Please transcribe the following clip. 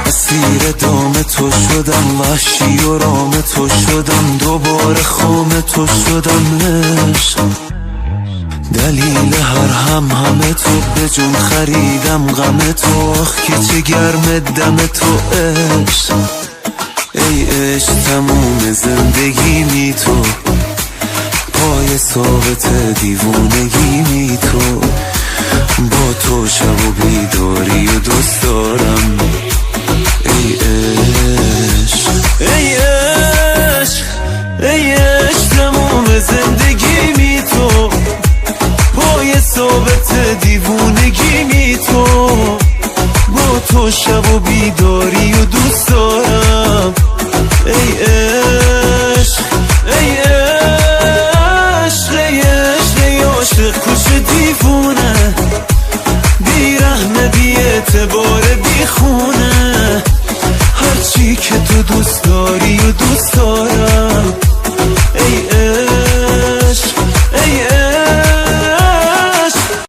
اسیر دام تو شدم، وحشی و رام تو شدم، دوباره خام تو شدم. عشق دلیل هر همه تو، به جون خریدم غم تو. آخ که چه گرم دم تو. عشق ای عشق تموم زندگی می تو، پای ثابت دیوونگی می تو. با تو شب و بیداری و دوست دارم. ای عشق ای عشق ای عشق تموم زندگی می تو، پای ثابت دیوونگی می تو. با تو شب و بیداری و دوست دارم. ای عشق ای عشق ای عشق ای عاشق کوچ دیوونه، بی رحمه بی اعتبار بی خونه. هرچی که تو دوست داری و دوست دارم.